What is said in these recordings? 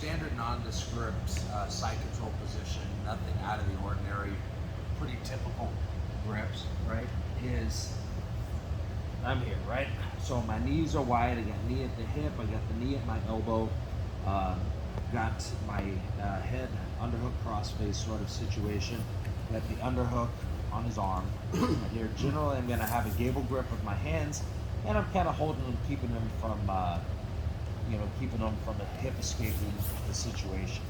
standard nondescript side control position, nothing out of the ordinary, pretty typical grips, right? Is I'm here, right? So my knees are wide, I got knee at the hip, I got the knee at my elbow, got my head underhook crossface sort of situation, got the underhook on his arm. Here, generally I'm gonna have a gable grip with my hands, and I'm kind of holding him, keeping him from, keeping him from a hip escaping the situation.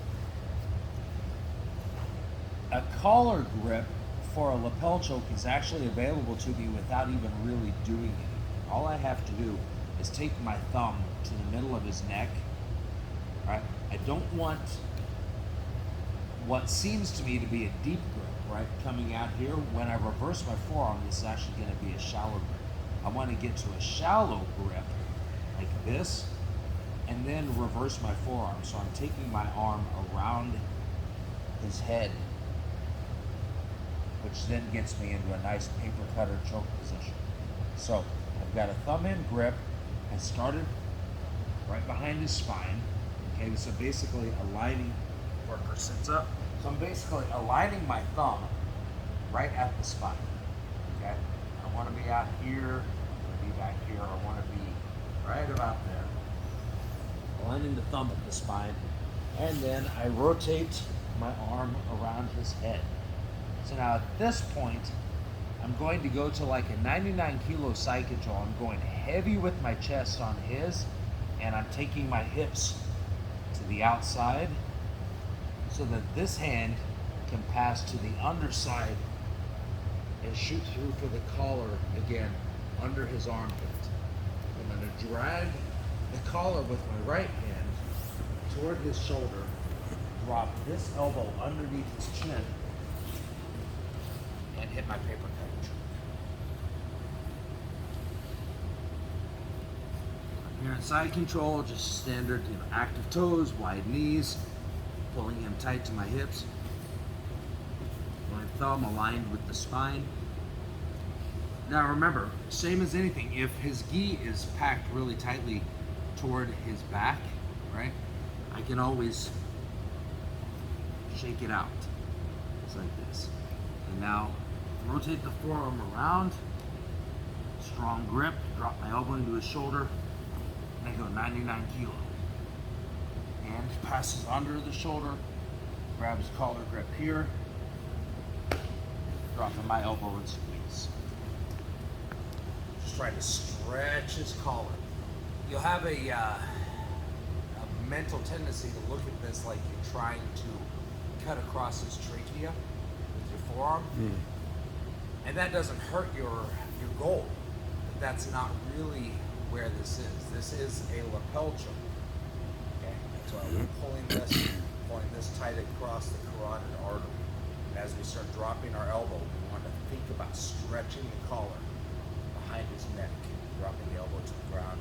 A collar grip for a lapel choke is actually available to me without even really doing anything. All I have to do is take my thumb to the middle of his neck, right? I don't want what seems to me to be a deep grip, right, coming out here. When I reverse my forearm, this is actually going to be a shallow grip. I want to get to a shallow grip like this, and then reverse my forearm. So I'm taking my arm around his head, which then gets me into a nice paper cutter choke position. So I've got a thumb in grip. I started right behind his spine. Okay, so basically aligning, worker sits up. So I'm basically aligning my thumb right at the spine. Okay, I want to be out here, I want to be back here, I want to be right about there. Aligning the thumb at the spine, and then I rotate my arm around his head. So now at this point, I'm going to go to like a 99 kilo side control. I'm going heavy with my chest on his, and I'm taking my hips to the outside so that this hand can pass to the underside and shoot through for the collar again under his armpit. I'm going to drag the collar with my right hand toward his shoulder, drop this elbow underneath his chin, and hit my paper cutter choke. Here in side control, just standard, active toes, wide knees, pulling him tight to my hips. My thumb aligned with the spine. Now remember, same as anything, if his gi is packed really tightly toward his back, right, I can always shake it out. It's like this. And now rotate the forearm around, strong grip, drop my elbow into his shoulder, and I go 99 kilo. And passes under the shoulder, grab his collar grip here, dropping my elbow and squeeze. Just try to stretch his collar. You'll have a mental tendency to look at this like you're trying to cut across his trachea with your forearm. And that doesn't hurt your goal. But that's not really where this is. This is a lapel choke. Okay? That's why we're pulling this tight across the carotid artery. And as we start dropping our elbow, we want to think about stretching the collar behind his neck, dropping the elbow to the ground.